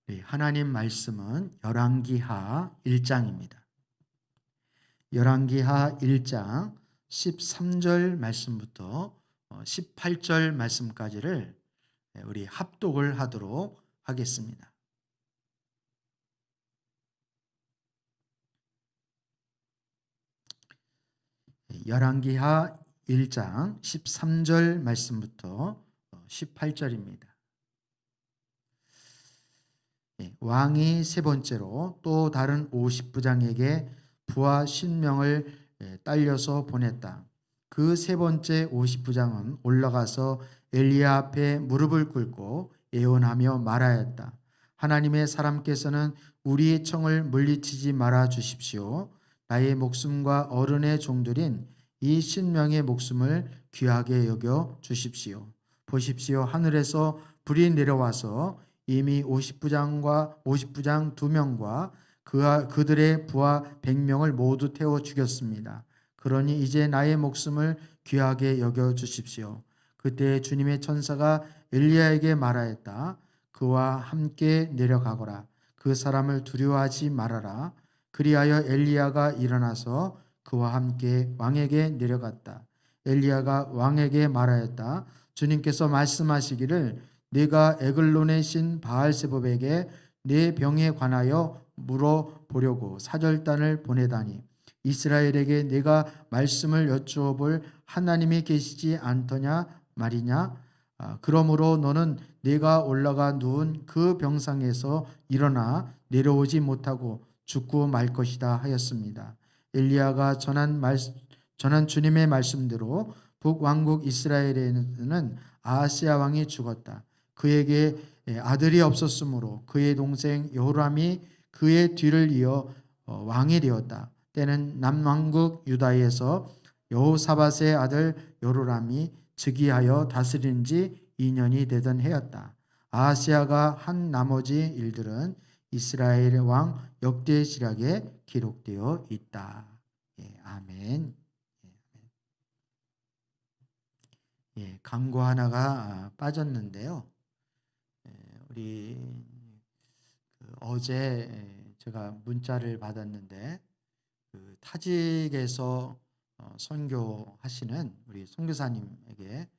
네, 하나님 말씀은 열왕기하 1장입니다. 열왕기하 1장 13절 말씀부터 18절 말씀까지를 우리 합독을 하도록 하겠습니다. 열왕기하 1장 13절 말씀부터 18절입니다. 왕이 세 번째로 또 다른 50부장에게 부하 신명을 딸려서 보냈다. 그 세 번째 50부장은 올라가서 엘리야 앞에 무릎을 꿇고 애원하며 말하였다. 하나님의 사람께서는 우리의 청을 물리치지 말아 주십시오. 나의 목숨과 어른의 종들인 이 신명의 목숨을 귀하게 여겨 주십시오. 보십시오. 하늘에서 불이 내려와서 이미 50부장 2명과 그들의 부하 100명을 모두 태워 죽였습니다. 그러니 이제 나의 목숨을 귀하게 여겨 주십시오. 그때 주님의 천사가 엘리야에게 말하였다. 그와 함께 내려가거라. 그 사람을 두려워하지 말아라. 그리하여 엘리야가 일어나서 그와 함께 왕에게 내려갔다. 엘리야가 왕에게 말하였다. 주님께서 말씀하시기를 네가 에글론의 신 바알세봅에게 네 병에 관하여 물어보려고 사절단을 보내다니 이스라엘에게 네가 말씀을 여쭈어 볼 하나님이 계시지 않더냐 말이냐. 그러므로 너는 네가 올라가 누운 그 병상에서 일어나 내려오지 못하고 죽고 말 것이다 하였습니다. 엘리야가 전한 주님의 말씀대로 북왕국 이스라엘에는 아하스야 왕이 죽었다. 그에게 아들이 없었으므로 그의 동생 여호람이 그의 뒤를 이어 왕이 되었다. 때는 남왕국 유다에서 여호사밧의 아들 여로람이 즉위하여 다스린 지 2년이 되던 해였다. 아하스야가 한 나머지 일들은 이스라엘의 왕 역대시락에 기록되어 있다. 아멘. 광고 하나가 빠졌는데요. 우리 어제 제가 문자를 받았는데 타직에서 선교하시는 우리 선교사님에게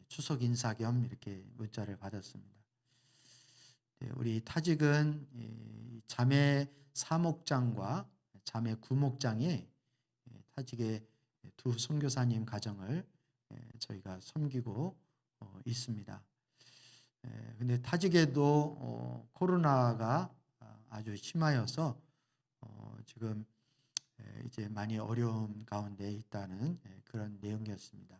추석 인사 겸 이렇게 문자를 받았습니다. 우리 타직은 자매 사목장과 자매 구목장이 타직의 두 선교사님 가정을 저희가 섬기고 있습니다. 근데 타직에도 코로나가 아주 심하여서 지금 이제 많이 어려움 가운데 있다는 그런 내용이었습니다.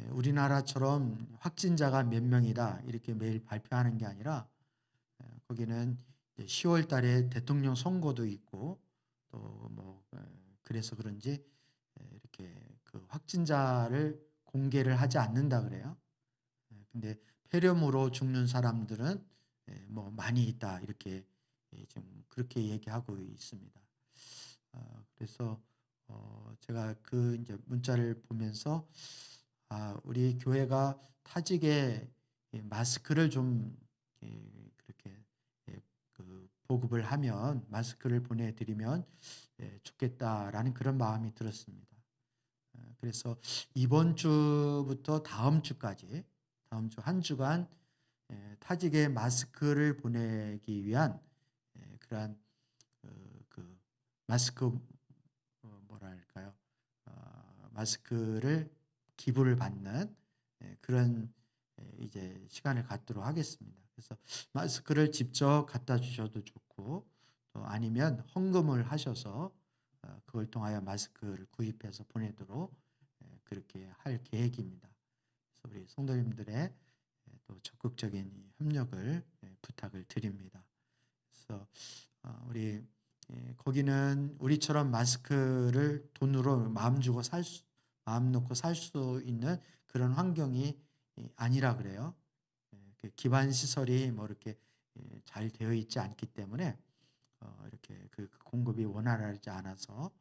우리나라처럼 확진자가 몇 명이다 이렇게 매일 발표하는 게 아니라 거기는 10월 달에 대통령 선거도 있고 또 뭐 그래서 그런지 이렇게 그 확진자를 공개를 하지 않는다 그래요. 근데 폐렴으로 죽는 사람들은 뭐 많이 있다 이렇게 좀 그렇게 얘기하고 있습니다. 그래서 제가 그 이제 문자를 보면서 우리 교회가 타직에 마스크를 좀 그렇게 그 보급을 하면 마스크를 보내드리면 좋겠다라는 그런 마음이 들었습니다. 그래서 이번 주부터 다음 주까지 다음 주 한 주간 타직에 마스크를 보내기 위한 그러한 그 마스크 뭐랄까요? 마스크를 기부를 받는 그런 이제 시간을 갖도록 하겠습니다. 그래서 마스크를 직접 갖다 주셔도 좋고 또 아니면 헌금을 하셔서 그걸 통하여 마스크를 구입해서 보내도록 그렇게 할 계획입니다. 그래서 우리 성도님들의 또 적극적인 협력을 부탁을 드립니다. 그래서 우리 거기는 우리처럼 마스크를 돈으로 마음 놓고 살 수 있는 그런 환경이 아니라 그래요. 기반 시설이 뭐 이렇게 잘 되어 있지 않기 때문에 이렇게 그 공급이 원활하지 않아서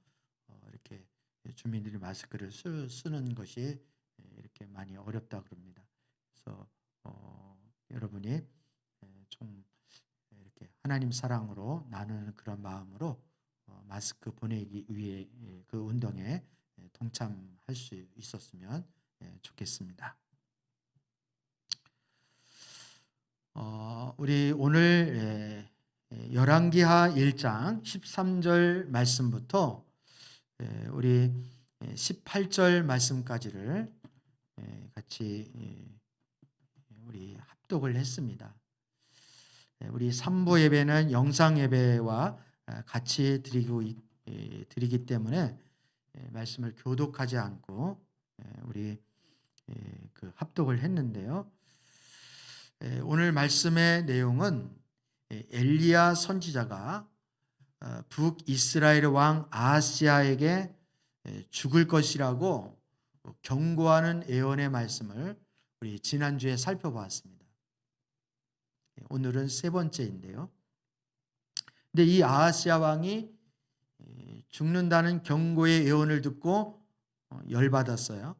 이렇게 주민들이 마스크를 쓰는 것이 이렇게 많이 어렵다 그럽니다. 그래서 여러분이 좀 하나님 사랑으로 나누는 그런 마음으로 마스크 보내기 위해 그 운동에 동참할 수 있었으면 좋겠습니다. 우리 오늘 열왕기하 1장 13절 말씀부터 우리 18절 말씀까지를 같이 우리 합독을 했습니다. 우리 3부 예배는 영상 예배와 같이 드리기 때문에 말씀을 교독하지 않고 우리 그 합독을 했는데요. 오늘 말씀의 내용은 엘리야 선지자가 북이스라엘 왕 아하스야에게 죽을 것이라고 경고하는 예언의 말씀을 우리 지난주에 살펴보았습니다. 오늘은 세 번째인데요. 근데 이 아하스야 왕이 죽는다는 경고의 예언을 듣고 열받았어요.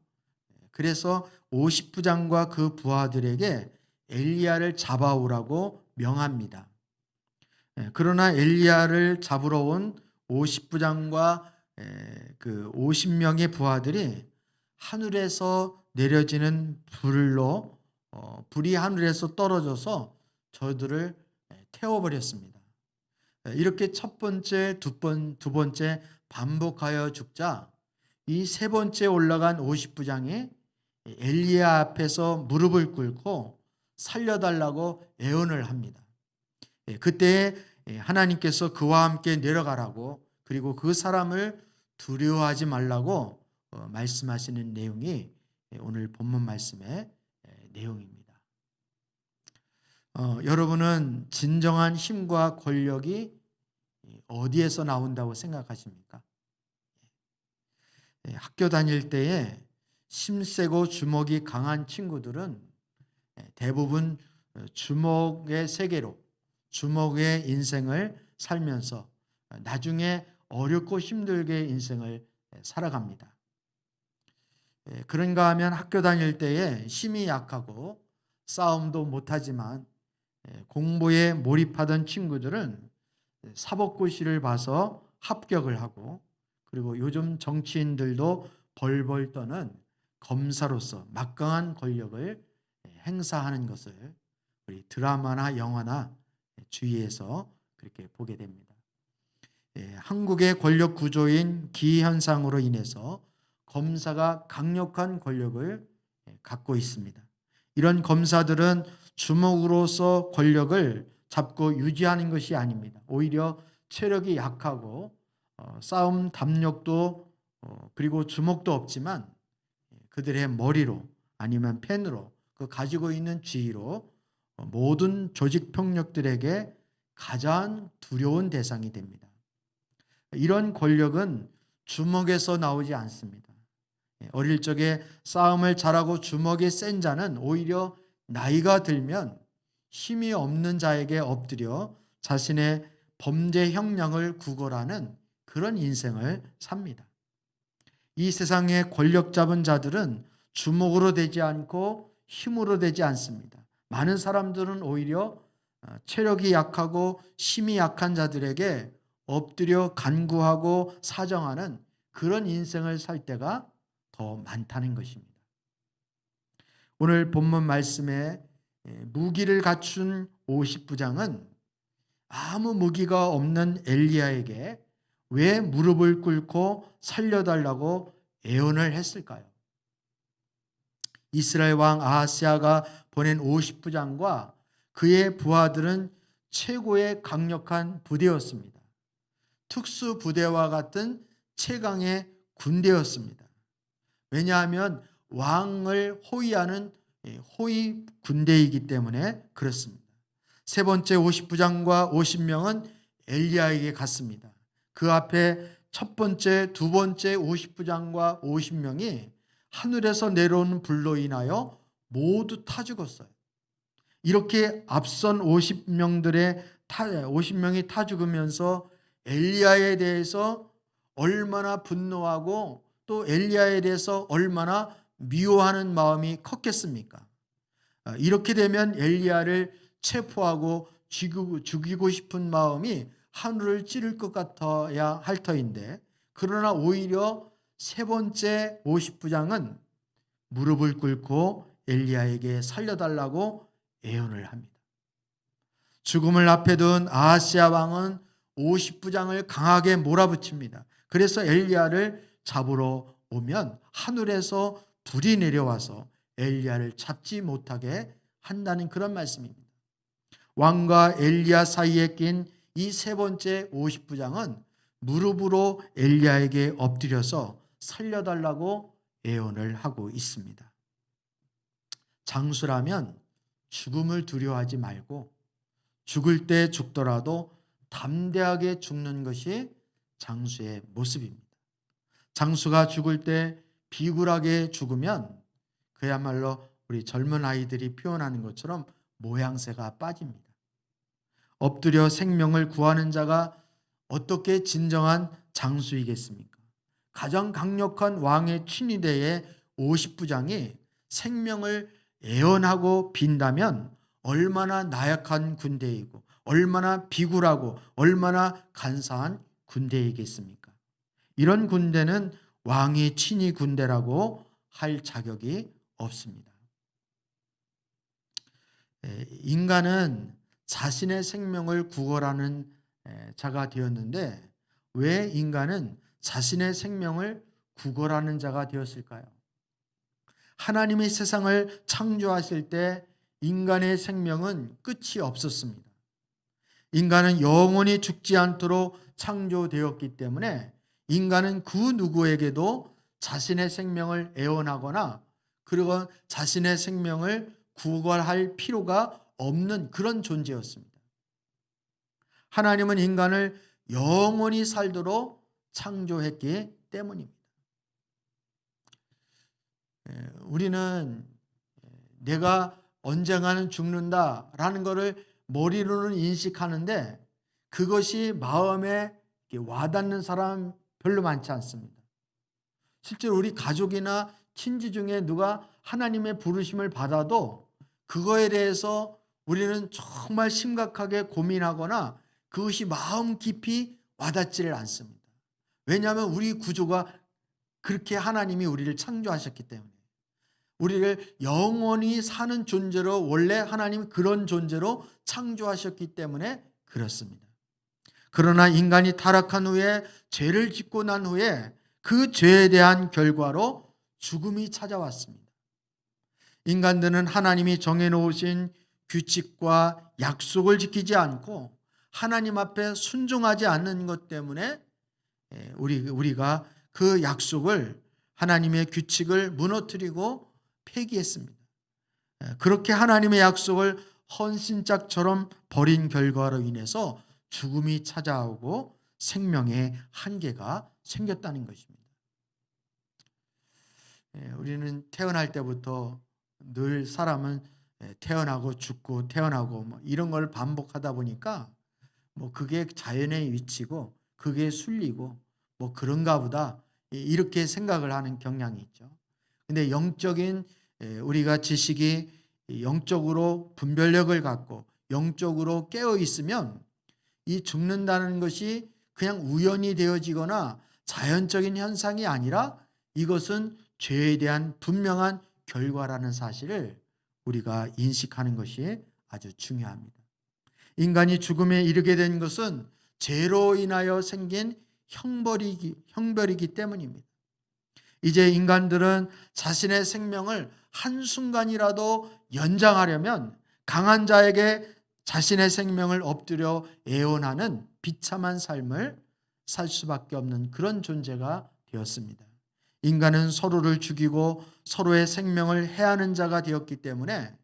그래서 50부장과 그 부하들에게 엘리야를 잡아오라고 명합니다. 그러나 엘리야를 잡으러 온 50부장과 그 50명의 부하들이 하늘에서 내려지는 불로 불이 하늘에서 떨어져서 저들을 태워버렸습니다. 이렇게 첫 번째, 두 번째 반복하여 죽자 이 세 번째 올라간 50부장이 엘리야 앞에서 무릎을 꿇고 살려달라고 애원을 합니다. 그때 하나님께서 그와 함께 내려가라고 그리고 그 사람을 두려워하지 말라고 말씀하시는 내용이 오늘 본문 말씀의 내용입니다. 여러분은 진정한 힘과 권력이 어디에서 나온다고 생각하십니까? 학교 다닐 때에 힘세고 주먹이 강한 친구들은 대부분 주먹의 세계로 주먹의 인생을 살면서 나중에 어렵고 힘들게 인생을 살아갑니다. 그런가 하면 학교 다닐 때에 힘이 약하고 싸움도 못하지만 공부에 몰입하던 친구들은 사법고시를 봐서 합격을 하고 그리고 요즘 정치인들도 벌벌 떠는 검사로서 막강한 권력을 행사하는 것을 우리 드라마나 영화나 주위에서 그렇게 보게 됩니다. 한국의 권력 구조인 기현상으로 인해서 검사가 강력한 권력을 갖고 있습니다. 이런 검사들은 주먹으로서 권력을 잡고 유지하는 것이 아닙니다. 오히려 체력이 약하고 싸움 담력도 그리고 주먹도 없지만 그들의 머리로 아니면 펜으로 그 가지고 있는 지위로 모든 조직 폭력들에게 가장 두려운 대상이 됩니다. 이런 권력은 주먹에서 나오지 않습니다. 어릴 적에 싸움을 잘하고 주먹이 센 자는 오히려 나이가 들면 힘이 없는 자에게 엎드려 자신의 범죄 형량을 구걸하는 그런 인생을 삽니다. 이 세상의 권력 잡은 자들은 주먹으로 되지 않고 힘으로 되지 않습니다. 많은 사람들은 오히려 체력이 약하고 힘이 약한 자들에게 엎드려 간구하고 사정하는 그런 인생을 살 때가 더 많다는 것입니다. 오늘 본문 말씀에 무기를 갖춘 50부장은 아무 무기가 없는 엘리야에게 왜 무릎을 꿇고 살려달라고 애원을 했을까요? 이스라엘 왕 아하스야가 보낸 50부장과 그의 부하들은 최고의 강력한 부대였습니다. 특수 부대와 같은 최강의 군대였습니다. 왜냐하면 왕을 호위하는 호위 군대이기 때문에 그렇습니다. 세 번째 50부장과 50명은 엘리야에게 갔습니다. 그 앞에 첫 번째, 두 번째 50부장과 50명이 하늘에서 내려오는 불로 인하여 모두 타 죽었어요. 이렇게 앞선 50명이 타 죽으면서 엘리야에 대해서 얼마나 분노하고 또 엘리야에 대해서 얼마나 미워하는 마음이 컸겠습니까? 이렇게 되면 엘리야를 체포하고 죽이고 싶은 마음이 하늘을 찌를 것 같아야 할 터인데, 그러나 오히려 세 번째 50부장은 무릎을 꿇고 엘리야에게 살려달라고 애원을 합니다. 죽음을 앞에 둔 아하스야 왕은 50부장을 강하게 몰아붙입니다. 그래서 엘리야를 잡으러 오면 하늘에서 불이 내려와서 엘리야를 잡지 못하게 한다는 그런 말씀입니다. 왕과 엘리야 사이에 낀 이 세 번째 50부장은 무릎으로 엘리야에게 엎드려서 살려달라고 애원을 하고 있습니다. 장수라면 죽음을 두려워하지 말고 죽을 때 죽더라도 담대하게 죽는 것이 장수의 모습입니다. 장수가 죽을 때 비굴하게 죽으면 그야말로 우리 젊은 아이들이 표현하는 것처럼 모양새가 빠집니다. 엎드려 생명을 구하는 자가 어떻게 진정한 장수이겠습니까? 가장 강력한 왕의 친위대의 50부장이 생명을 애원하고 빈다면 얼마나 나약한 군대이고 얼마나 비굴하고 얼마나 간사한 군대이겠습니까? 이런 군대는 왕이 친위 군대라고 할 자격이 없습니다. 인간은 자신의 생명을 구걸하는 자가 되었는데 왜 인간은 자신의 생명을 구걸하는 자가 되었을까요? 하나님이 세상을 창조하실 때 인간의 생명은 끝이 없었습니다. 인간은 영원히 죽지 않도록 창조되었기 때문에 인간은 그 누구에게도 자신의 생명을 애원하거나 그리고 자신의 생명을 구걸할 필요가 없는 그런 존재였습니다. 하나님은 인간을 영원히 살도록 창조했기 때문입니다. 우리는 내가 언젠가는 죽는다라는 것을 머리로는 인식하는데 그것이 마음에 와닿는 사람 별로 많지 않습니다. 실제로 우리 가족이나 친지 중에 누가 하나님의 부르심을 받아도 그거에 대해서 우리는 정말 심각하게 고민하거나 그것이 마음 깊이 와닿지를 않습니다. 왜냐하면 우리 구조가 그렇게 하나님이 우리를 창조하셨기 때문에 우리를 영원히 사는 존재로 원래 하나님이 그런 존재로 창조하셨기 때문에 그렇습니다. 그러나 인간이 타락한 후에 죄를 짓고 난 후에 그 죄에 대한 결과로 죽음이 찾아왔습니다. 인간들은 하나님이 정해놓으신 규칙과 약속을 지키지 않고 하나님 앞에 순종하지 않는 것 때문에 우리가 그 약속을 하나님의 규칙을 무너뜨리고 폐기했습니다. 그렇게 하나님의 약속을 헌신짝처럼 버린 결과로 인해서 죽음이 찾아오고 생명의 한계가 생겼다는 것입니다. 우리는 태어날 때부터 늘 사람은 태어나고 죽고 태어나고 이런 걸 반복하다 보니까 그게 자연의 위치고 그게 순리고 그런가 보다 이렇게 생각을 하는 경향이 있죠. 근데 영적인 우리가 지식이 영적으로 분별력을 갖고 영적으로 깨어 있으면 이 죽는다는 것이 그냥 우연히 되어지거나 자연적인 현상이 아니라 이것은 죄에 대한 분명한 결과라는 사실을 우리가 인식하는 것이 아주 중요합니다. 인간이 죽음에 이르게 된 것은 죄로 인하여 생긴 형벌이기 때문입니다. 이제 인간들은 자신의 생명을 한순간이라도 연장하려면 강한 자에게 자신의 생명을 엎드려 애원하는 비참한 삶을 살 수밖에 없는 그런 존재가 되었습니다. 인간은 서로를 죽이고 서로의 생명을 해하는 자가 되었기 때문에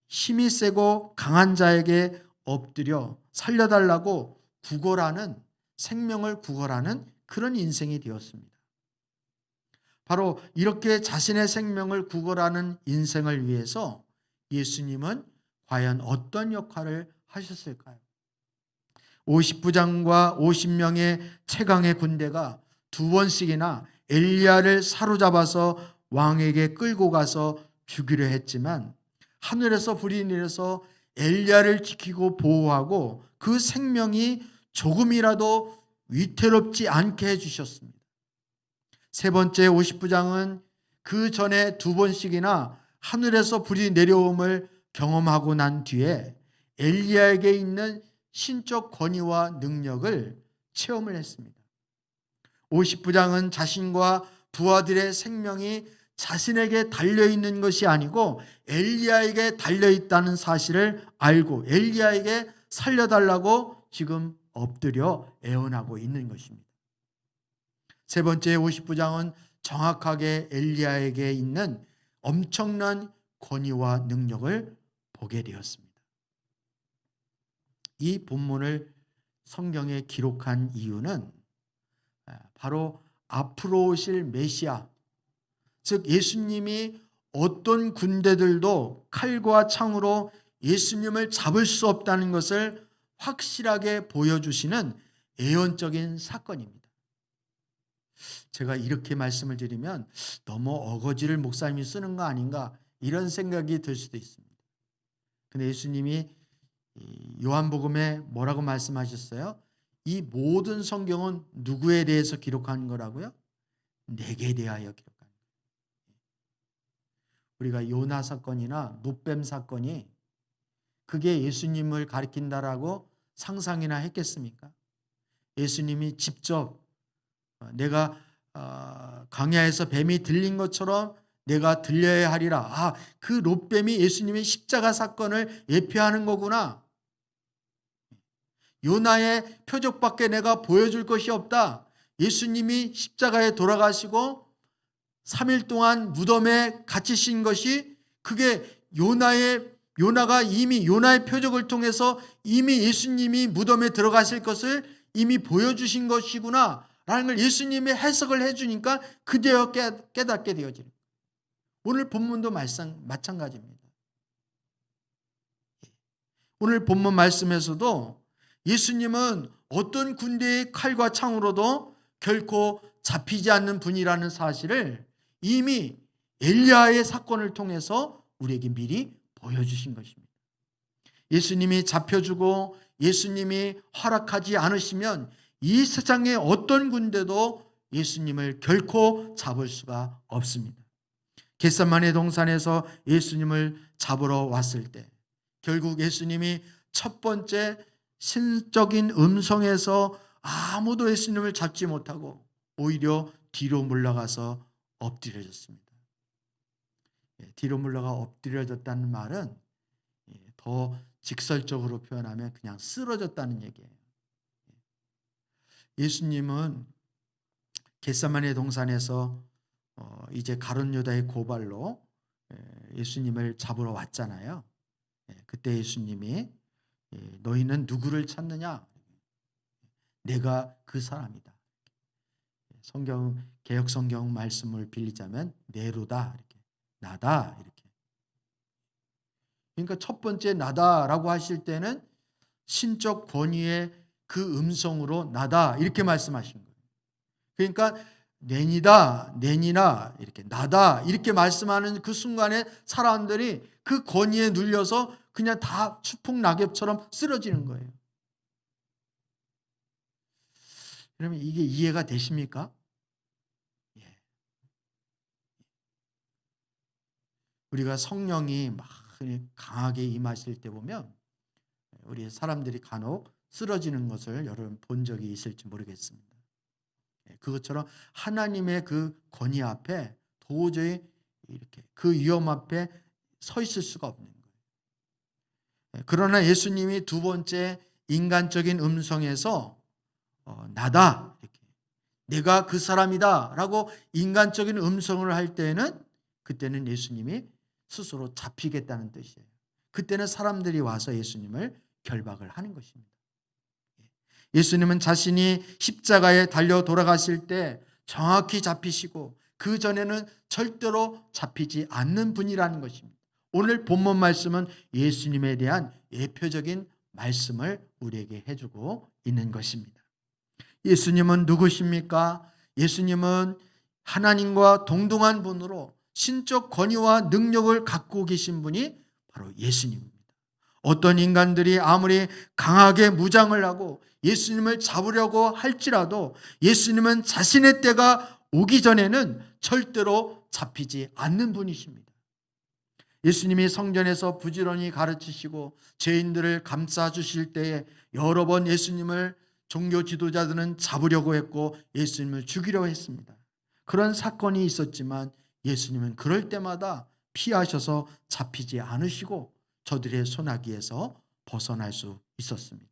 힘이 세고 강한 자에게 엎드려 살려달라고 구걸하는 생명을 구걸하는 그런 인생이 되었습니다. 바로 이렇게 자신의 생명을 구걸하는 인생을 위해서 예수님은 과연 어떤 역할을 하셨을까요? 50부장과 50명의 최강의 군대가 두 번씩이나 엘리야를 사로잡아서 왕에게 끌고 가서 죽이려 했지만 하늘에서 불이 내려서 엘리야를 지키고 보호하고 그 생명이 조금이라도 위태롭지 않게 해주셨습니다. 세 번째 50부장은 그 전에 두 번씩이나 하늘에서 불이 내려옴을 경험하고 난 뒤에 엘리야에게 있는 신적 권위와 능력을 체험을 했습니다. 50부장은 자신과 부하들의 생명이 자신에게 달려있는 것이 아니고 엘리야에게 달려있다는 사실을 알고 엘리야에게 살려달라고 지금 엎드려 애원하고 있는 것입니다. 세 번째 50부장은 정확하게 엘리야에게 있는 엄청난 권위와 능력을 보게 되었습니다. 이 본문을 성경에 기록한 이유는 바로 앞으로 오실 메시아, 즉 예수님이 어떤 군대들도 칼과 창으로 예수님을 잡을 수 없다는 것을 확실하게 보여주시는 예언적인 사건입니다. 제가 이렇게 말씀을 드리면 너무 어거지를 목사님이 쓰는 거 아닌가 이런 생각이 들 수도 있습니다. 근데 예수님이 요한복음에 뭐라고 말씀하셨어요? 이 모든 성경은 누구에 대해서 기록한 거라고요? 내게 대하여 기록한 거예요. 우리가 요나 사건이나 노뱀 사건이 그게 예수님을 가리킨다라고 상상이나 했겠습니까? 예수님이 직접 내가 광야에서 뱀이 들린 것처럼 내가 들려야 하리라. 그 롯뱀이 예수님의 십자가 사건을 예표하는 거구나. 요나의 표적밖에 내가 보여줄 것이 없다. 예수님이 십자가에 돌아가시고 3일 동안 무덤에 갇히신 것이 그게 요나가 이미 요나의 표적을 통해서 이미 예수님이 무덤에 들어가실 것을 이미 보여주신 것이구나 라는 걸 예수님이 해석을 해주니까 그대로 깨닫게 되어지는 거예요. 오늘 본문도 마찬가지입니다. 오늘 본문 말씀에서도 예수님은 어떤 군대의 칼과 창으로도 결코 잡히지 않는 분이라는 사실을 이미 엘리야의 사건을 통해서 우리에게 미리 보여주신 것입니다. 예수님이 잡혀주고 예수님이 허락하지 않으시면 이 세상의 어떤 군대도 예수님을 결코 잡을 수가 없습니다. 겟세마네 동산에서 예수님을 잡으러 왔을 때 결국 예수님이 첫 번째 신적인 음성에서 아무도 예수님을 잡지 못하고 오히려 뒤로 물러가서 엎드려졌습니다. 뒤로 물러가 엎드려졌다는 말은 더 직설적으로 표현하면 그냥 쓰러졌다는 얘기예요. 예수님은 겟세마네 동산에서 이제 가룟 유다의 고발로 예수님을 잡으러 왔잖아요. 그때 예수님이 너희는 누구를 찾느냐? 내가 그 사람이다. 개역 성경 말씀을 빌리자면 네로다 이렇게 나다 이렇게. 그러니까 첫 번째 나다라고 하실 때는 신적 권위의 그 음성으로 나다 이렇게 말씀하신 거예요. 그러니까 내니다, 내니나 이렇게 나다 이렇게 말씀하는 그 순간에 사람들이 그 권위에 눌려서 그냥 다 추풍 낙엽처럼 쓰러지는 거예요. 그러면 이게 이해가 되십니까? 우리가 성령이 막 강하게 임하실 때 보면 우리 사람들이 간혹 쓰러지는 것을 여러분 본 적이 있을지 모르겠습니다. 그것처럼 하나님의 그 권위 앞에 도저히 이렇게 그 위험 앞에 서 있을 수가 없는 거예요. 그러나 예수님이 두 번째 인간적인 음성에서 나다 이렇게 내가 그 사람이다 라고 인간적인 음성을 할 때는 그때는 예수님이 스스로 잡히겠다는 뜻이에요. 그때는 사람들이 와서 예수님을 결박을 하는 것입니다. 예수님은 자신이 십자가에 달려 돌아가실 때 정확히 잡히시고 그 전에는 절대로 잡히지 않는 분이라는 것입니다. 오늘 본문 말씀은 예수님에 대한 예표적인 말씀을 우리에게 해주고 있는 것입니다. 예수님은 누구십니까? 예수님은 하나님과 동등한 분으로 신적 권위와 능력을 갖고 계신 분이 바로 예수님입니다. 어떤 인간들이 아무리 강하게 무장을 하고 예수님을 잡으려고 할지라도 예수님은 자신의 때가 오기 전에는 절대로 잡히지 않는 분이십니다. 예수님이 성전에서 부지런히 가르치시고 죄인들을 감싸 주실 때에 여러 번 예수님을 종교 지도자들은 잡으려고 했고 예수님을 죽이려고 했습니다. 그런 사건이 있었지만 예수님은 그럴 때마다 피하셔서 잡히지 않으시고 저들의 손아귀에서 벗어날 수 있었습니다.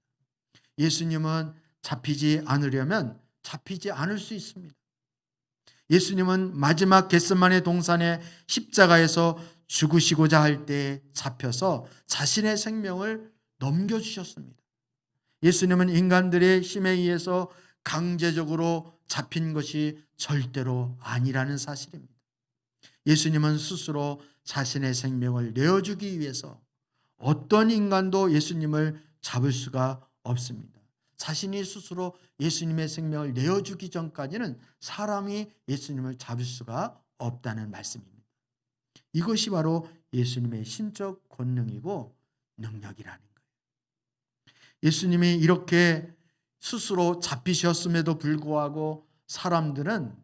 예수님은 잡히지 않으려면 잡히지 않을 수 있습니다. 예수님은 마지막 겟세마네 동산의 십자가에서 죽으시고자 할 때 잡혀서 자신의 생명을 넘겨주셨습니다. 예수님은 인간들의 힘에 의해서 강제적으로 잡힌 것이 절대로 아니라는 사실입니다. 예수님은 스스로 자신의 생명을 내어주기 위해서 어떤 인간도 예수님을 잡을 수가 없습니다. 자신이 스스로 예수님의 생명을 내어주기 전까지는 사람이 예수님을 잡을 수가 없다는 말씀입니다. 이것이 바로 예수님의 신적 권능이고 능력이라는 거예요. 예수님이 이렇게 스스로 잡히셨음에도 불구하고 사람들은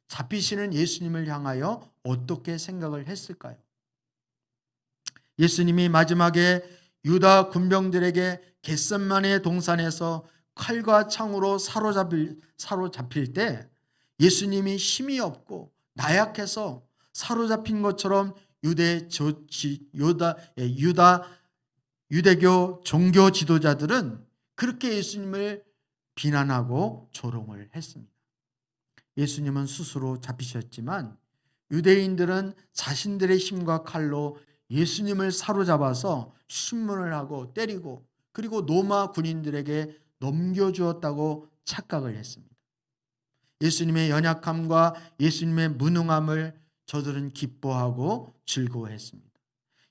잡히시는 예수님을 향하여 어떻게 생각을 했을까요? 예수님이 마지막에 유다 군병들에게 겟세마네 동산에서 칼과 창으로 사로잡힐 때 예수님이 힘이 없고 나약해서 사로잡힌 것처럼 유대교 종교 지도자들은 그렇게 예수님을 비난하고 조롱을 했습니다. 예수님은 스스로 잡히셨지만 유대인들은 자신들의 힘과 칼로 예수님을 사로잡아서 신문을 하고 때리고 그리고 로마 군인들에게 넘겨주었다고 착각을 했습니다. 예수님의 연약함과 예수님의 무능함을 저들은 기뻐하고 즐거워했습니다.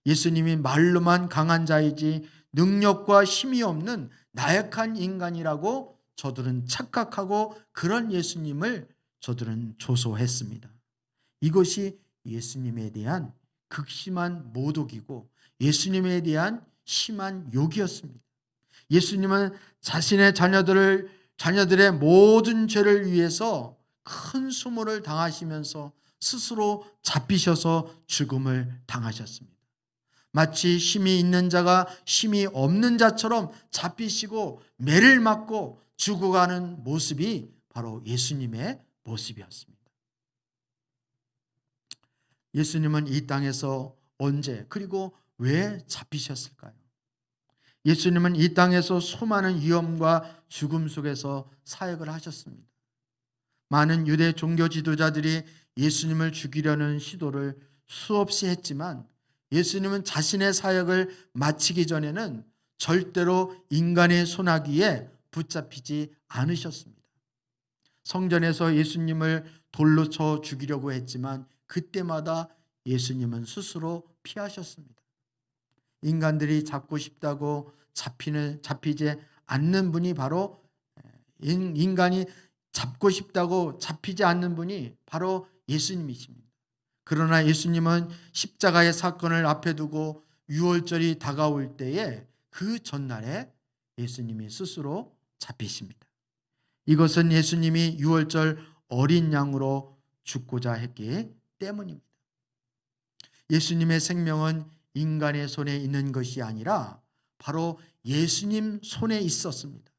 예수님이 말로만 강한 자이지 능력과 힘이 없는 나약한 인간이라고 저들은 착각하고 그런 예수님을 저들은 조소했습니다. 이것이 예수님에 대한 극심한 모독이고 예수님에 대한 심한 욕이었습니다. 예수님은 자신의 자녀들의 모든 죄를 위해서 큰 수모를 당하시면서 스스로 잡히셔서 죽음을 당하셨습니다. 마치 힘이 있는 자가 힘이 없는 자처럼 잡히시고 매를 맞고 죽어가는 모습이 바로 예수님의 모습이었습니다. 예수님은 이 땅에서 언제 그리고 왜 잡히셨을까요? 예수님은 이 땅에서 수많은 위험과 죽음 속에서 사역을 하셨습니다. 많은 유대 종교 지도자들이 예수님을 죽이려는 시도를 수없이 했지만 예수님은 자신의 사역을 마치기 전에는 절대로 인간의 손아귀에 붙잡히지 않으셨습니다. 성전에서 예수님을 돌로 쳐 죽이려고 했지만 그때마다 예수님은 스스로 피하셨습니다. 인간들이 잡고 싶다고 잡히지 않는 분이 바로 인간이 잡고 싶다고 잡히지 않는 분이 바로 예수님이십니다. 그러나 예수님은 십자가의 사건을 앞에 두고 유월절이 다가올 때에 그 전날에 예수님이 스스로 잡히십니다. 이것은 예수님이 유월절 어린 양으로 죽고자 했기 때문입니다. 예수님의 생명은 인간의 손에 있는 것이 아니라 바로 예수님 손에 있었습니다.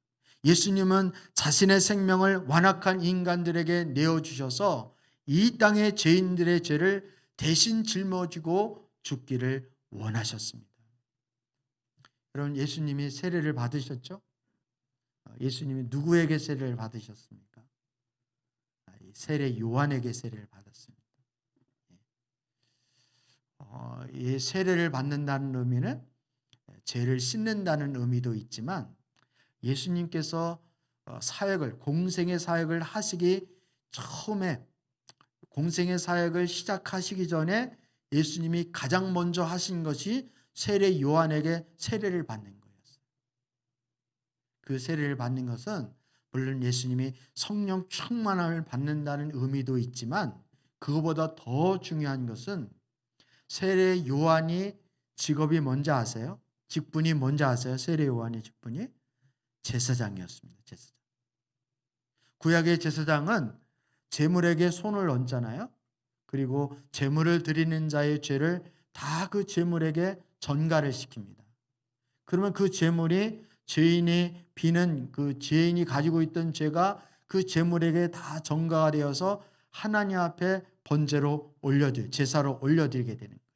예수님은 자신의 생명을 완악한 인간들에게 내어주셔서 이 땅의 죄인들의 죄를 대신 짊어지고 죽기를 원하셨습니다. 여러분, 예수님이 세례를 받으셨죠? 예수님이 누구에게 세례를 받으셨습니까? 세례 요한에게 세례를 받았습니다. 이 세례를 받는다는 의미는 죄를 씻는다는 의미도 있지만 예수님께서 공생의 사역을 하시기 처음에 공생의 사역을 시작하시기 전에 예수님이 가장 먼저 하신 것이 세례 요한에게 세례를 받는 거였어요. 그 세례를 받는 것은 물론 예수님이 성령 충만함을 받는다는 의미도 있지만 그것보다 더 중요한 것은 세례 요한이 직업이 뭔지 아세요? 직분이 뭔지 아세요? 세례 요한의 직분이 제사장이었습니다. 제사장. 구약의 제사장은 제물에게 손을 얹잖아요. 그리고 제물을 드리는 자의 죄를 다 그 제물에게 전가를 시킵니다. 그러면 그 제물이 죄인이 비는 그 죄인이 가지고 있던 죄가 그 제물에게 다 전가가 되어서 하나님 앞에 번제로 제사로 올려드리게 되는 거예요.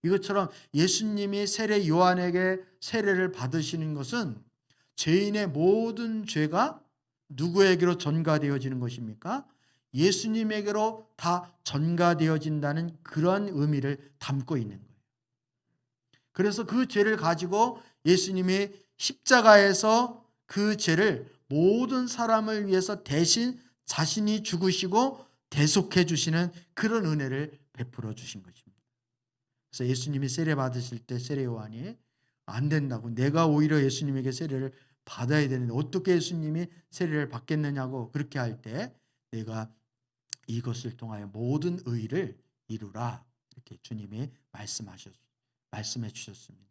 이것처럼 예수님이 세례 요한에게 세례를 받으시는 것은 죄인의 모든 죄가 누구에게로 전가되어지는 것입니까? 예수님에게로 다 전가되어진다는 그런 의미를 담고 있는 거예요. 그래서 그 죄를 가지고 예수님이 십자가에서 그 죄를 모든 사람을 위해서 대신 자신이 죽으시고 대속해 주시는 그런 은혜를 베풀어 주신 것입니다. 그래서 예수님이 세례 받으실 때 세례 요한이 안 된다고, 내가 오히려 예수님에게 세례를 받아야 되는데 어떻게 예수님이 세례를 받겠느냐고 그렇게 할 때 내가 이것을 통하여 모든 의를 이루라, 이렇게 주님이 말씀해 주셨습니다.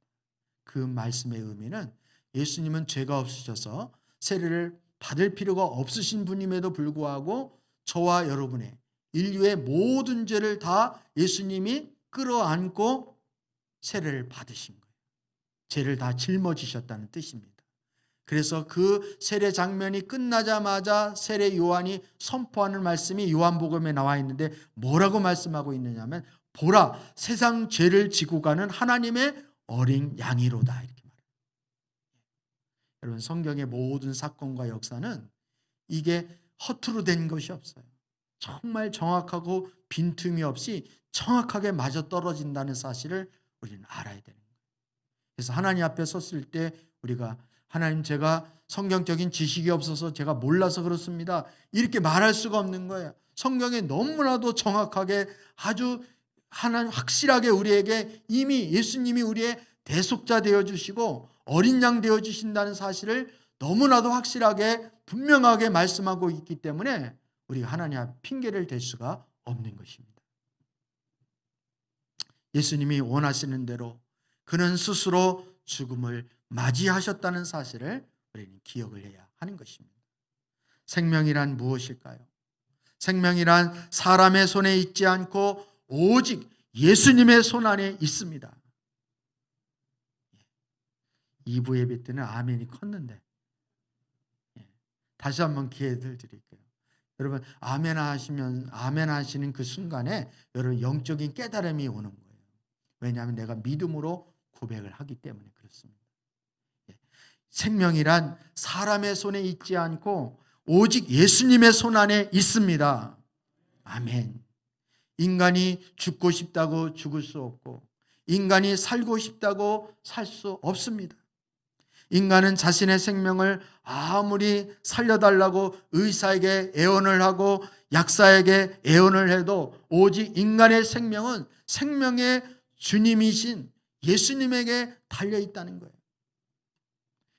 그 말씀의 의미는 예수님은 죄가 없으셔서 세례를 받을 필요가 없으신 분임에도 불구하고 저와 여러분의 인류의 모든 죄를 다 예수님이 끌어안고 세례를 받으신 거예요. 죄를 다 짊어지셨다는 뜻입니다. 그래서 그 세례 장면이 끝나자마자 세례 요한이 선포하는 말씀이 요한복음에 나와 있는데 뭐라고 말씀하고 있느냐면, 보라, 세상 죄를 지고 가는 하나님의 어린 양이로다, 이렇게 말해요. 여러분, 성경의 모든 사건과 역사는 이게 허투루 된 것이 없어요. 정말 정확하고 빈틈이 없이 정확하게 맞아떨어진다는 사실을 우리는 알아야 되는 거예요. 그래서 하나님 앞에 섰을 때 우리가 하나님, 제가 성경적인 지식이 없어서 제가 몰라서 그렇습니다, 이렇게 말할 수가 없는 거예요. 성경에 너무나도 정확하게 아주 하나님 확실하게 우리에게 이미 예수님이 우리의 대속자 되어주시고 어린 양 되어주신다는 사실을 너무나도 확실하게 분명하게 말씀하고 있기 때문에 우리가 하나님 앞에 핑계를 댈 수가 없는 것입니다. 예수님이 원하시는 대로 그는 스스로 죽음을 맞이하셨다는 사실을 우리는 기억을 해야 하는 것입니다. 생명이란 무엇일까요? 생명이란 사람의 손에 있지 않고 오직 예수님의 손 안에 있습니다. 2부 예배 때는 아멘이 컸는데 다시 한번 기회를 드릴게요. 여러분, 아멘 하시는 그 순간에 여러분 영적인 깨달음이 오는 거예요. 왜냐하면 내가 믿음으로 고백을 하기 때문에 그렇습니다. 생명이란 사람의 손에 있지 않고 오직 예수님의 손 안에 있습니다. 아멘. 인간이 죽고 싶다고 죽을 수 없고 인간이 살고 싶다고 살 수 없습니다. 인간은 자신의 생명을 아무리 살려달라고 의사에게 애원을 하고 약사에게 애원을 해도 오직 인간의 생명은 생명의 주님이신 예수님에게 달려있다는 거예요.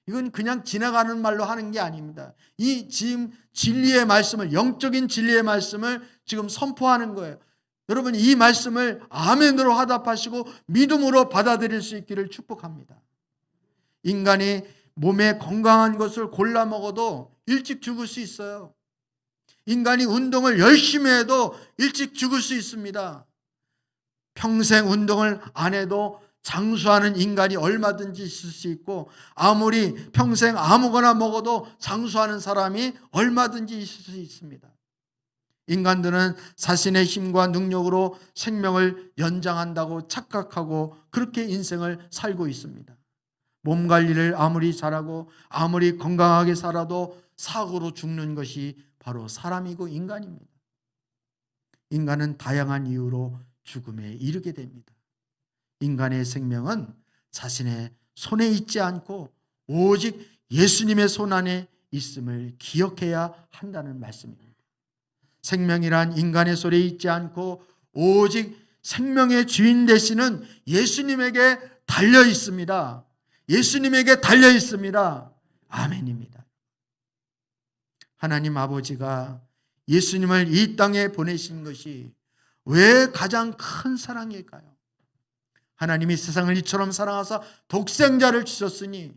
이건 그냥 지나가는 말로 하는 게 아닙니다. 이 지금 진리의 말씀을, 영적인 진리의 말씀을 지금 선포하는 거예요. 여러분, 이 말씀을 아멘으로 화답하시고 믿음으로 받아들일 수 있기를 축복합니다. 인간이 몸에 건강한 것을 골라 먹어도 일찍 죽을 수 있어요. 인간이 운동을 열심히 해도 일찍 죽을 수 있습니다. 평생 운동을 안 해도 장수하는 인간이 얼마든지 있을 수 있고 아무리 평생 아무거나 먹어도 장수하는 사람이 얼마든지 있을 수 있습니다. 인간들은 자신의 힘과 능력으로 생명을 연장한다고 착각하고 그렇게 인생을 살고 있습니다. 몸 관리를 아무리 잘하고 아무리 건강하게 살아도 사고로 죽는 것이 바로 사람이고 인간입니다. 인간은 다양한 이유로 죽음에 이르게 됩니다. 인간의 생명은 자신의 손에 있지 않고 오직 예수님의 손 안에 있음을 기억해야 한다는 말씀입니다. 생명이란 인간의 손에 있지 않고 오직 생명의 주인 되시는 예수님에게 달려 있습니다. 예수님에게 달려 있습니다. 아멘입니다. 하나님 아버지가 예수님을 이 땅에 보내신 것이 왜 가장 큰 사랑일까요? 하나님이 세상을 이처럼 사랑하사 독생자를 주셨으니,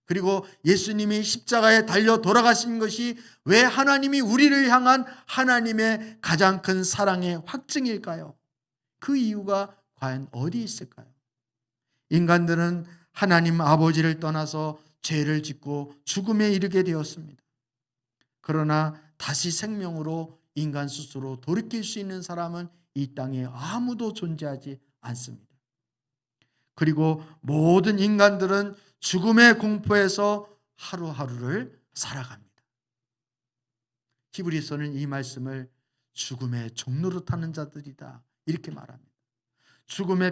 그리고 예수님이 십자가에 달려 돌아가신 것이 왜 하나님이 우리를 향한 하나님의 가장 큰 사랑의 확증일까요? 그 이유가 과연 어디 있을까요? 인간들은 하나님 아버지를 떠나서 죄를 짓고 죽음에 이르게 되었습니다. 그러나 다시 생명으로 인간 스스로 돌이킬 수 있는 사람은 이 땅에 아무도 존재하지 않습니다. 그리고 모든 인간들은 죽음의 공포에서 하루하루를 살아갑니다. 히브리서는 이 말씀을 죽음의 종로로 타는 자들이다 이렇게 말합니다.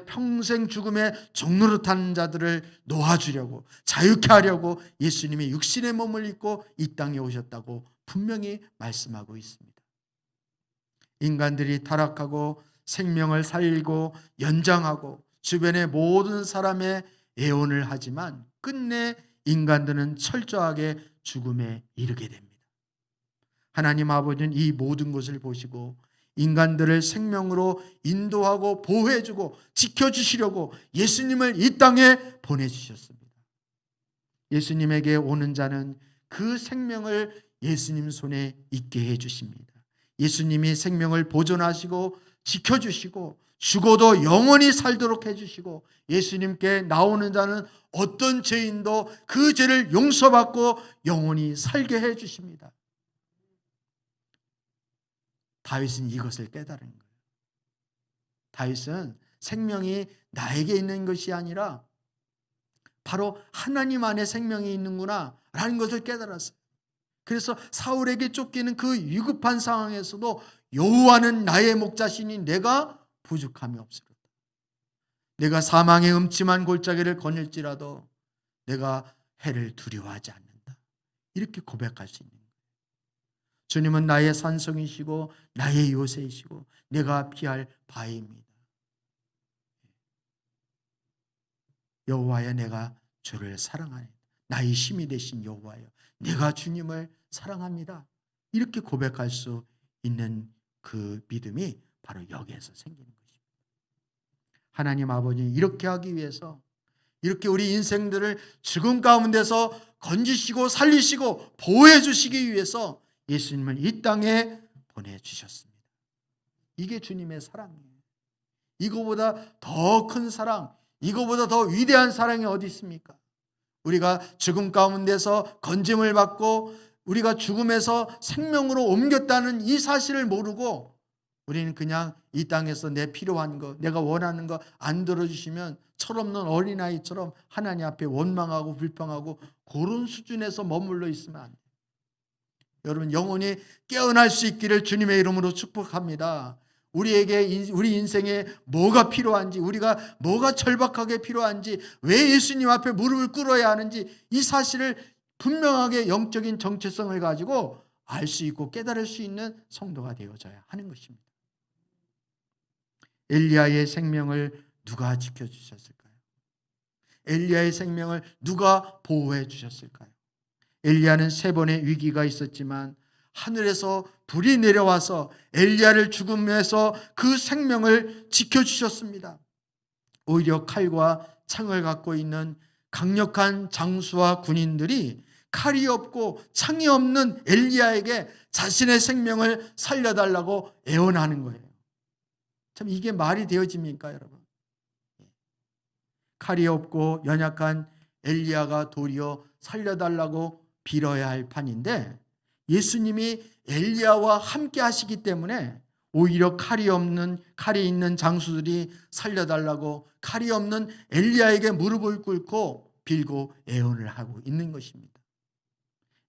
평생 죽음의 종로로 타는 자들을 놓아주려고, 자유케 하려고 예수님이 육신의 몸을 입고 이 땅에 오셨다고 분명히 말씀하고 있습니다. 인간들이 타락하고 생명을 살리고 연장하고 주변의 모든 사람의 애원을 하지만 끝내 인간들은 철저하게 죽음에 이르게 됩니다. 하나님 아버지는 이 모든 것을 보시고 인간들을 생명으로 인도하고 보호해주고 지켜주시려고 예수님을 이 땅에 보내주셨습니다. 예수님에게 오는 자는 그 생명을 예수님 손에 있게 해주십니다. 예수님이 생명을 보존하시고 지켜주시고 죽어도 영원히 살도록 해주시고, 예수님께 나오는 자는 어떤 죄인도 그 죄를 용서받고 영원히 살게 해주십니다. 다윗은 이것을 깨달은 거예요. 다윗은 생명이 나에게 있는 것이 아니라 바로 하나님 안에 생명이 있는구나 라는 것을 깨달았어요. 그래서 사울에게 쫓기는 그 위급한 상황에서도 여호와는 나의 목자시니 내가 부족함이 없으리로다. 내가 사망의 음침한 골짜기를 거닐지라도 내가 해를 두려워하지 않는다. 이렇게 고백할 수 있는 거예요. 주님은 나의 산성이시고 나의 요새이시고 내가 피할 바위입니다. 여호와여, 내가 주를 사랑하네. 나의 힘이 되신 여호와여, 내가 주님을 사랑합니다. 이렇게 고백할 수 있는 그 믿음이 바로 여기에서 생기는 것입니다. 하나님 아버지는 이렇게 하기 위해서, 이렇게 우리 인생들을 죽음 가운데서 건지시고 살리시고 보호해 주시기 위해서 예수님을 이 땅에 보내주셨습니다. 이게 주님의 사랑이에요. 이거보다 더 큰 사랑, 이거보다 더 위대한 사랑이 어디 있습니까? 우리가 죽음 가운데서 건짐을 받고 우리가 죽음에서 생명으로 옮겼다는 이 사실을 모르고 우리는 그냥 이 땅에서 내 필요한 거, 내가 원하는 거 안 들어주시면 철없는 어린아이처럼 하나님 앞에 원망하고 불평하고 그런 수준에서 머물러 있으면 안 돼요. 여러분, 영혼이 깨어날 수 있기를 주님의 이름으로 축복합니다. 우리에게 우리 인생에 뭐가 필요한지, 우리가 뭐가 절박하게 필요한지, 왜 예수님 앞에 무릎을 꿇어야 하는지 이 사실을 분명하게 영적인 정체성을 가지고 알 수 있고 깨달을 수 있는 성도가 되어져야 하는 것입니다. 엘리야의 생명을 누가 지켜주셨을까요? 엘리야의 생명을 누가 보호해 주셨을까요? 엘리야는 3번의 위기가 있었지만 하늘에서 불이 내려와서 엘리야를 죽음에서 그 생명을 지켜주셨습니다. 오히려 칼과 창을 갖고 있는 강력한 장수와 군인들이 칼이 없고 창이 없는 엘리야에게 자신의 생명을 살려달라고 애원하는 거예요. 참 이게 말이 되어집니까, 여러분? 칼이 없고 연약한 엘리야가 도리어 살려달라고 빌어야 할 판인데, 예수님이 엘리야와 함께 하시기 때문에 오히려 칼이 있는 장수들이 살려달라고 칼이 없는 엘리야에게 무릎을 꿇고 빌고 애원을 하고 있는 것입니다.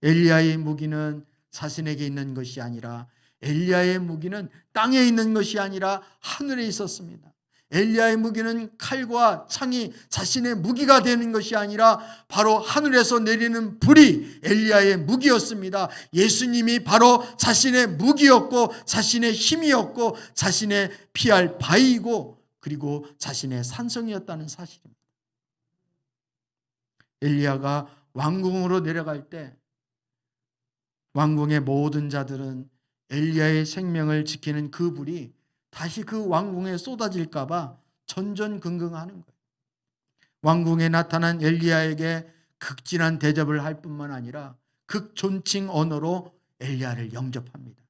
엘리야의 무기는 자신에게 있는 것이 아니라, 엘리야의 무기는 땅에 있는 것이 아니라 하늘에 있었습니다. 엘리야의 무기는 칼과 창이 자신의 무기가 되는 것이 아니라 바로 하늘에서 내리는 불이 엘리야의 무기였습니다. 예수님이 바로 자신의 무기였고 자신의 힘이었고 자신의 피할 바위이고 그리고 자신의 산성이었다는 사실입니다. 엘리야가 왕궁으로 내려갈 때 왕궁의 모든 자들은 엘리야의 생명을 지키는 그 불이 다시 그 왕궁에 쏟아질까 봐 전전긍긍하는 거예요. 왕궁에 나타난 엘리야에게 극진한 대접을 할 뿐만 아니라 극존칭 언어로 엘리야를 영접합니다.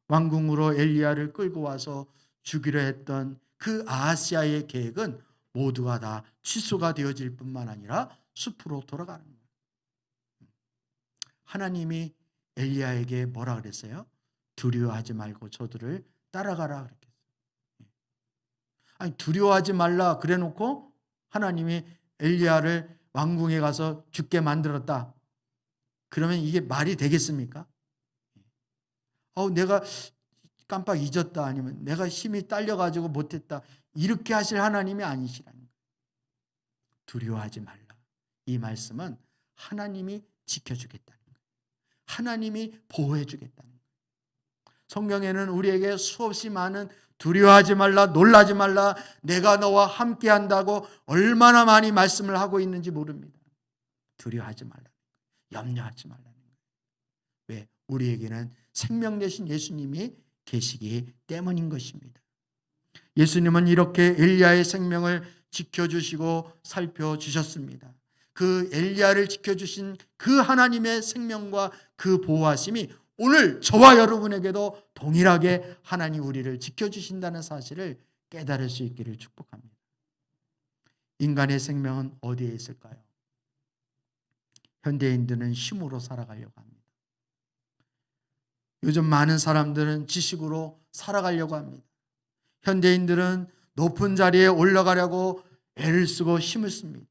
왕궁으로 엘리야를 끌고 와서 죽이려 했던 그 아하스야의 계획은 모두가 다 취소가 되어질 뿐만 아니라 숲으로 돌아가는 거예요. 하나님이 엘리야에게 뭐라 그랬어요? 두려워하지 말고 저들을 따라가라 그랬어요. 아니, 두려워하지 말라 그래 놓고 하나님이 엘리야를 왕궁에 가서 죽게 만들었다. 그러면 이게 말이 되겠습니까? 내가 깜빡 잊었다, 아니면 내가 힘이 딸려가지고 못했다, 이렇게 하실 하나님이 아니시라는 거예요. 두려워하지 말라. 이 말씀은 하나님이 지켜주겠다는 거예요. 하나님이 보호해주겠다는 거예요. 성경에는 우리에게 수없이 많은 두려워하지 말라, 놀라지 말라, 내가 너와 함께한다고 얼마나 많이 말씀을 하고 있는지 모릅니다. 두려워하지 말라, 염려하지 말라는 거예요. 왜? 우리에게는 생명 되신 예수님이 계시기 때문인 것입니다. 예수님은 이렇게 엘리야의 생명을 지켜주시고 살펴주셨습니다. 그 엘리야를 지켜주신 그 하나님의 생명과 그 보호하심이 오늘 저와 여러분에게도 동일하게 하나님 우리를 지켜주신다는 사실을 깨달을 수 있기를 축복합니다. 인간의 생명은 어디에 있을까요? 현대인들은 힘으로 살아가려고 합니다. 요즘 많은 사람들은 지식으로 살아가려고 합니다. 현대인들은 높은 자리에 올라가려고 애를 쓰고 힘을 씁니다.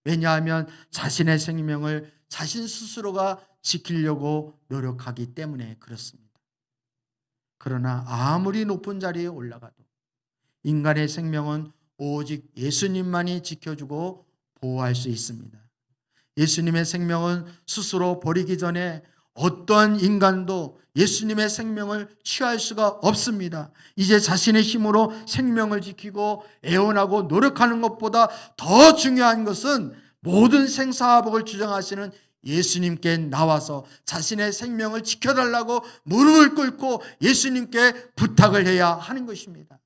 왜냐하면 자신의 생명을 자신 스스로가 지키려고 노력하기 때문에 그렇습니다. 그러나 아무리 높은 자리에 올라가도 인간의 생명은 오직 예수님만이 지켜주고 보호할 수 있습니다. 예수님의 생명은 스스로 버리기 전에 어떠한 인간도 예수님의 생명을 취할 수가 없습니다. 이제 자신의 힘으로 생명을 지키고 애원하고 노력하는 것보다 더 중요한 것은 모든 생사화복을 주장하시는 예수님께 나와서 자신의 생명을 지켜달라고 무릎을 꿇고 예수님께 부탁을 해야 하는 것입니다.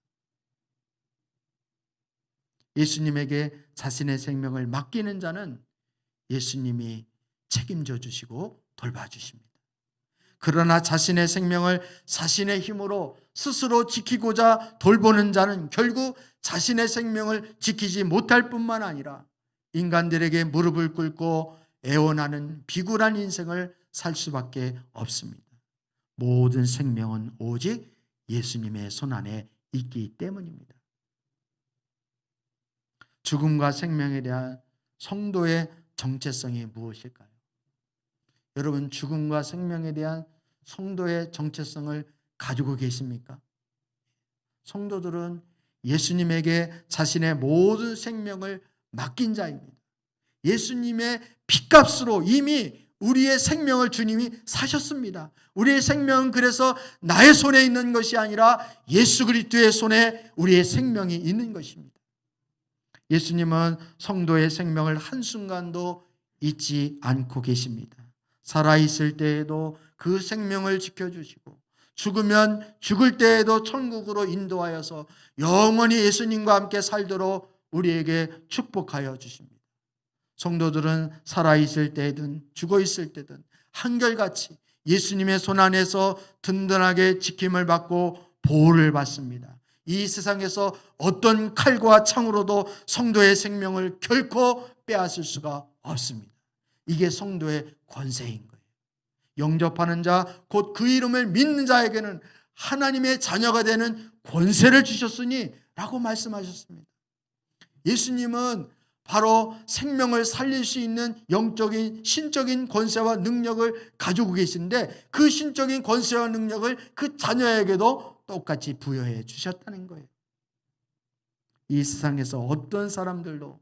예수님에게 자신의 생명을 맡기는 자는 예수님이 책임져 주시고 돌봐주십니다. 그러나 자신의 생명을 자신의 힘으로 스스로 지키고자 돌보는 자는 결국 자신의 생명을 지키지 못할 뿐만 아니라 인간들에게 무릎을 꿇고 애원하는 비굴한 인생을 살 수밖에 없습니다. 모든 생명은 오직 예수님의 손안에 있기 때문입니다. 죽음과 생명에 대한 성도의 정체성이 무엇일까요? 여러분, 죽음과 생명에 대한 성도의 정체성을 가지고 계십니까? 성도들은 예수님에게 자신의 모든 생명을 맡긴 자입니다. 예수님의 핏값으로 이미 우리의 생명을 주님이 사셨습니다. 우리의 생명은 그래서 나의 손에 있는 것이 아니라 예수 그리스도의 손에 우리의 생명이 있는 것입니다. 예수님은 성도의 생명을 한순간도 잊지 않고 계십니다. 살아있을 때에도 그 생명을 지켜주시고 죽으면 죽을 때에도 천국으로 인도하여서 영원히 예수님과 함께 살도록 우리에게 축복하여 주십니다. 성도들은 살아있을 때든 죽어있을 때든 한결같이 예수님의 손안에서 든든하게 지킴을 받고 보호를 받습니다. 이 세상에서 어떤 칼과 창으로도 성도의 생명을 결코 빼앗을 수가 없습니다. 이게 성도의 권세인 거예요. 영접하는 자, 곧 그 이름을 믿는 자에게는 하나님의 자녀가 되는 권세를 주셨으니 라고 말씀하셨습니다. 예수님은 바로 생명을 살릴 수 있는 영적인 신적인 권세와 능력을 가지고 계신데 그 신적인 권세와 능력을 그 자녀에게도 똑같이 부여해 주셨다는 거예요. 이 세상에서 어떤 사람들도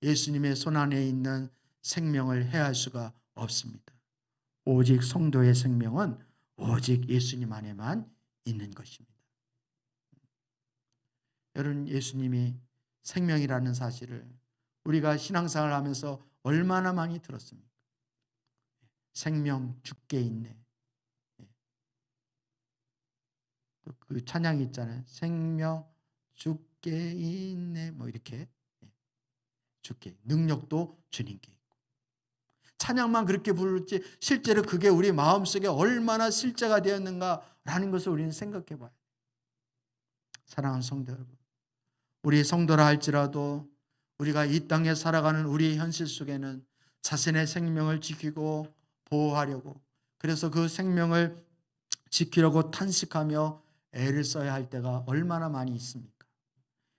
예수님의 손안에 있는 생명을 해할 수가 없습니다. 오직 성도의 생명은 오직 예수님 안에만 있는 것입니다. 여러분, 예수님이 생명이라는 사실을 우리가 신앙생활을 하면서 얼마나 많이 들었습니까? 생명 죽게 있네. 그 찬양이 있잖아요. 생명 주께 있네. 뭐 이렇게 주께 능력도 주님께 있고 찬양만 그렇게 부를지 실제로 그게 우리 마음속에 얼마나 실제가 되었는가라는 것을 우리는 생각해 봐요. 사랑하는 성도 여러분, 우리 성도라 할지라도 우리가 이 땅에 살아가는 우리 현실 속에는 자신의 생명을 지키고 보호하려고 그래서 그 생명을 지키려고 탄식하며 애를 써야 할 때가 얼마나 많이 있습니까?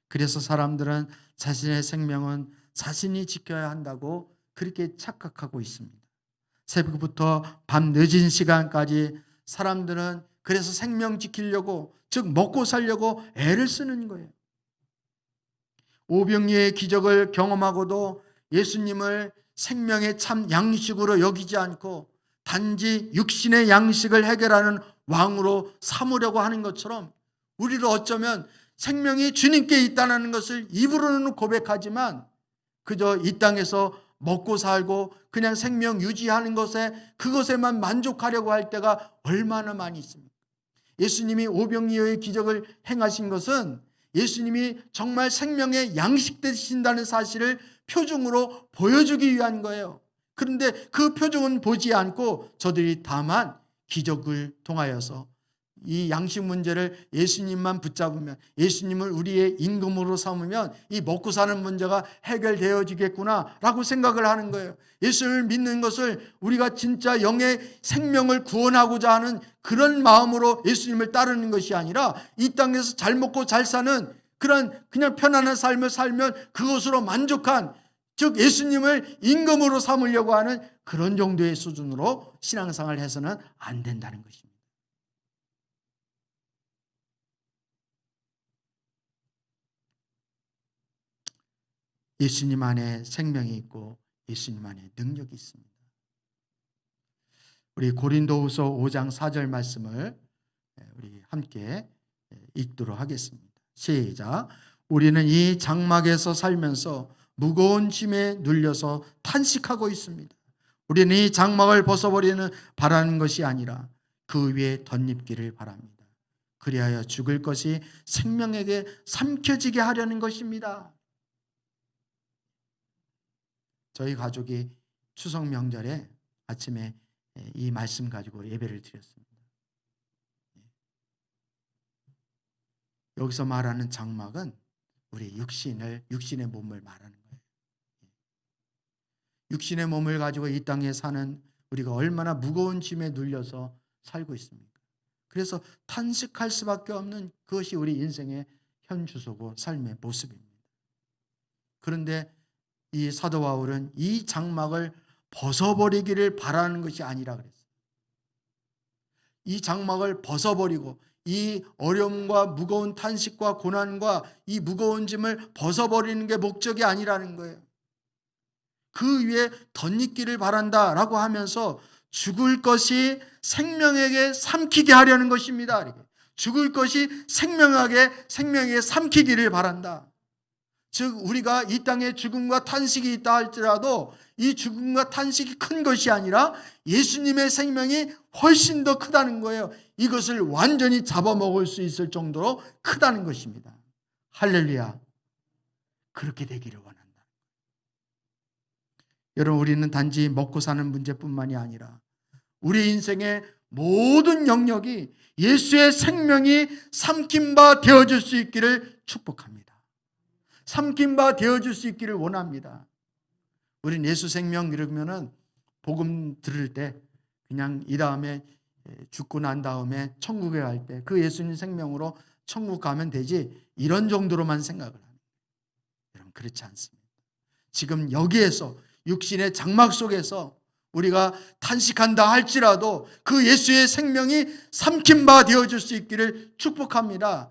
그래서 사람들은 자신의 생명은 자신이 지켜야 한다고 그렇게 착각하고 있습니다. 새벽부터 밤 늦은 시간까지 사람들은 그래서 생명 지키려고 즉 먹고 살려고 애를 쓰는 거예요. 오병이어의 기적을 경험하고도 예수님을 생명의 참 양식으로 여기지 않고 단지 육신의 양식을 해결하는 왕으로 삼으려고 하는 것처럼 우리도 어쩌면 생명이 주님께 있다는 것을 입으로는 고백하지만 그저 이 땅에서 먹고 살고 그냥 생명 유지하는 그것에만 만족하려고 할 때가 얼마나 많이 있습니까? 예수님이 오병이어의 기적을 행하신 것은 예수님이 정말 생명의 양식 되신다는 사실을 표징으로 보여주기 위한 거예요. 그런데 그 표징은 보지 않고 저들이 다만 기적을 통하여서 이 양식 문제를 예수님만 붙잡으면 예수님을 우리의 임금으로 삼으면 이 먹고 사는 문제가 해결되어지겠구나라고 생각을 하는 거예요. 예수를 믿는 것을 우리가 진짜 영의 생명을 구원하고자 하는 그런 마음으로 예수님을 따르는 것이 아니라 이 땅에서 잘 먹고 잘 사는 그냥 편안한 삶을 살면 그것으로 만족한 즉 예수님을 임금으로 삼으려고 하는 그런 정도의 수준으로 신앙생활을 해서는 안 된다는 것입니다. 예수님 안에 생명이 있고 예수님 안에 능력이 있습니다. 우리 고린도후서 5장 4절 말씀을 우리 함께 읽도록 하겠습니다. 시작. 우리는 이 장막에서 살면서 무거운 짐에 눌려서 탄식하고 있습니다. 우리는 이 장막을 벗어버리는 바라는 것이 아니라 그 위에 덧입기를 바랍니다. 그리하여 죽을 것이 생명에게 삼켜지게 하려는 것입니다. 저희 가족이 추석 명절에 아침에 이 말씀 가지고 예배를 드렸습니다. 여기서 말하는 장막은 우리 육신의 몸을 말하는 거예요. 육신의 몸을 가지고 이 땅에 사는 우리가 얼마나 무거운 짐에 눌려서 살고 있습니까? 그래서 탄식할 수밖에 없는 그것이 우리 인생의 현 주소고 삶의 모습입니다. 그런데 이 사도 바울은 이 장막을 벗어버리기를 바라는 것이 아니라 그랬어요. 이 장막을 벗어버리고 이 어려움과 무거운 탄식과 고난과 이 무거운 짐을 벗어버리는 게 목적이 아니라는 거예요. 그 위에 덧입기를 바란다라고 하면서 죽을 것이 생명에게 삼키게 하려는 것입니다. 죽을 것이 생명에게 삼키기를 바란다. 즉 우리가 이 땅에 죽음과 탄식이 있다 할지라도 이 죽음과 탄식이 큰 것이 아니라 예수님의 생명이 훨씬 더 크다는 거예요. 이것을 완전히 잡아먹을 수 있을 정도로 크다는 것입니다. 할렐루야. 그렇게 되기를 원한다. 여러분, 우리는 단지 먹고 사는 문제뿐만이 아니라 우리 인생의 모든 영역이 예수의 생명이 삼킨 바 되어줄 수 있기를 축복합니다. 삼킨 바 되어줄 수 있기를 원합니다. 우린 예수 생명 이러면은 복음 들을 때 그냥 이 다음에 죽고 난 다음에 천국에 갈 때 그 예수님 생명으로 천국 가면 되지 이런 정도로만 생각을 합니다. 여러분, 그렇지 않습니다. 지금 여기에서 육신의 장막 속에서 우리가 탄식한다 할지라도 그 예수의 생명이 삼킨 바 되어줄 수 있기를 축복합니다.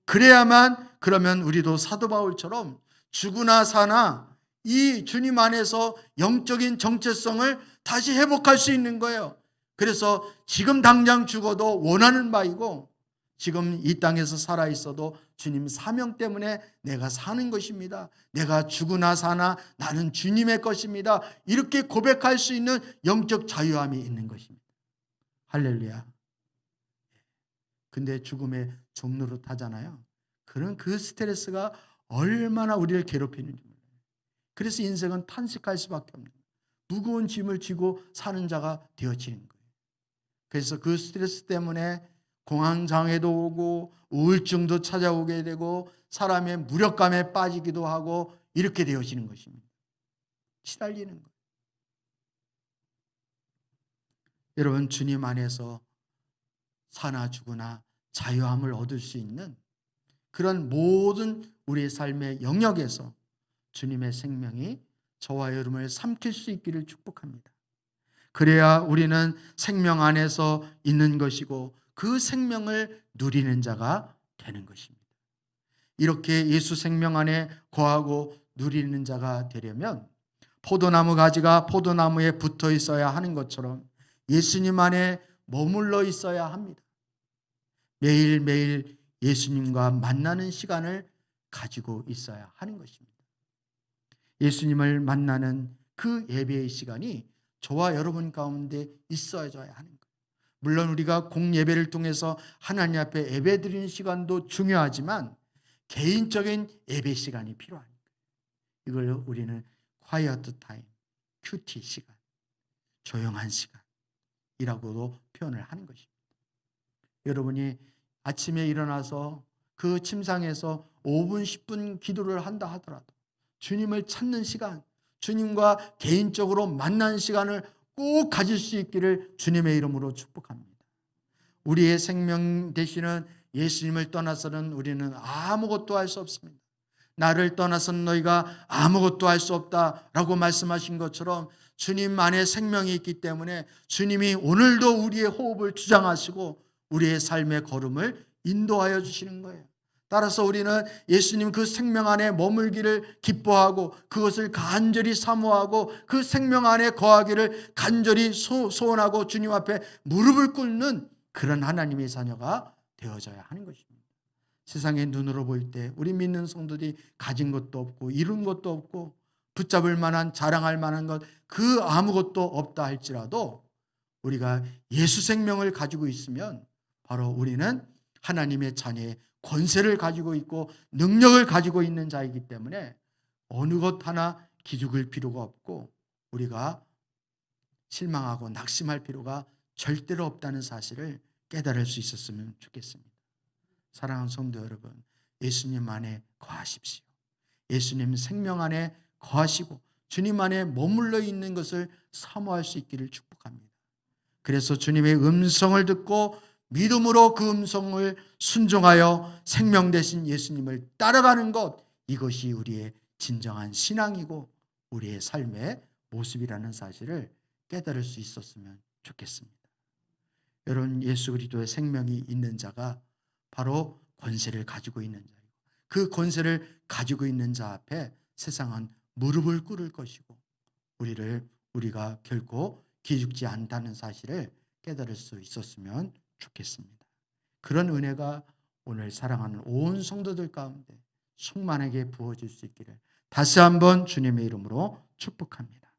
그러면 우리도 사도 바울처럼 죽으나 사나 이 주님 안에서 영적인 정체성을 다시 회복할 수 있는 거예요. 그래서 지금 당장 죽어도 원하는 바이고 지금 이 땅에서 살아있어도 주님 사명 때문에 내가 사는 것입니다. 내가 죽으나 사나 나는 주님의 것입니다. 이렇게 고백할 수 있는 영적 자유함이 있는 것입니다. 할렐루야. 근데 죽음의 종로로 타잖아요. 그런 그 스트레스가 얼마나 우리를 괴롭히는지 몰라요. 그래서 인생은 탄식할 수밖에 없는 거예요. 무거운 짐을 지고 사는 자가 되어지는 거예요. 그래서 그 스트레스 때문에 공황장애도 오고 우울증도 찾아오게 되고 사람의 무력감에 빠지기도 하고 이렇게 되어지는 것입니다. 시달리는 거예요. 여러분, 주님 안에서 사나 죽으나 자유함을 얻을 수 있는 그런 모든 우리의 삶의 영역에서 주님의 생명이 저와 여러분을 삼킬 수 있기를 축복합니다. 그래야 우리는 생명 안에서 있는 것이고 그 생명을 누리는 자가 되는 것입니다. 이렇게 예수 생명 안에 거하고 누리는 자가 되려면 포도나무 가지가 포도나무에 붙어 있어야 하는 것처럼 예수님 안에 머물러 있어야 합니다. 매일매일 예수님과 만나는 시간을 가지고 있어야 하는 것입니다. 예수님을 만나는 그 예배의 시간이 저와 여러분 가운데 있어져야 하는 거예요. 물론 우리가 공예배를 통해서 하나님 앞에 예배드리는 시간도 중요하지만 개인적인 예배 시간이 필요한 거예요. 이걸 우리는 quiet time, 큐티 시간, 조용한 시간이라고도 표현을 하는 것입니다. 여러분이 아침에 일어나서 그 침상에서 5분, 10분 기도를 한다 하더라도 주님을 찾는 시간, 주님과 개인적으로 만나는 시간을 꼭 가질 수 있기를 주님의 이름으로 축복합니다. 우리의 생명 되시는 예수님을 떠나서는 우리는 아무것도 할 수 없습니다. 나를 떠나서는 너희가 아무것도 할 수 없다라고 말씀하신 것처럼 주님 안에 생명이 있기 때문에 주님이 오늘도 우리의 호흡을 주장하시고 우리의 삶의 걸음을 인도하여 주시는 거예요. 따라서 우리는 예수님 그 생명 안에 머물기를 기뻐하고 그것을 간절히 사모하고 그 생명 안에 거하기를 간절히 소원하고 주님 앞에 무릎을 꿇는 그런 하나님의 자녀가 되어져야 하는 것입니다. 세상의 눈으로 볼 때 우리 믿는 성도들이 가진 것도 없고 이룬 것도 없고 붙잡을 만한 자랑할 만한 것 그 아무것도 없다 할지라도 우리가 예수 생명을 가지고 있으면 바로 우리는 하나님의 자녀의 권세를 가지고 있고 능력을 가지고 있는 자이기 때문에 어느 것 하나 기죽을 필요가 없고 우리가 실망하고 낙심할 필요가 절대로 없다는 사실을 깨달을 수 있었으면 좋겠습니다. 사랑하는 성도 여러분, 예수님 안에 거하십시오. 예수님 생명 안에 거하시고 주님 안에 머물러 있는 것을 사모할 수 있기를 축복합니다. 그래서 주님의 음성을 듣고 믿음으로 그 음성을 순종하여 생명 되신 예수님을 따라가는 것, 이것이 우리의 진정한 신앙이고 우리의 삶의 모습이라는 사실을 깨달을 수 있었으면 좋겠습니다. 여러분, 예수 그리스도의 생명이 있는 자가 바로 권세를 가지고 있는 자예요. 그 권세를 가지고 있는 자 앞에 세상은 무릎을 꿇을 것이고 우리가 결코 기죽지 않다는 사실을 깨달을 수 있었으면 좋겠습니다. 그런 은혜가 오늘 사랑하는 온 성도들 가운데 충만하게 부어질 수 있기를 다시 한번 주님의 이름으로 축복합니다.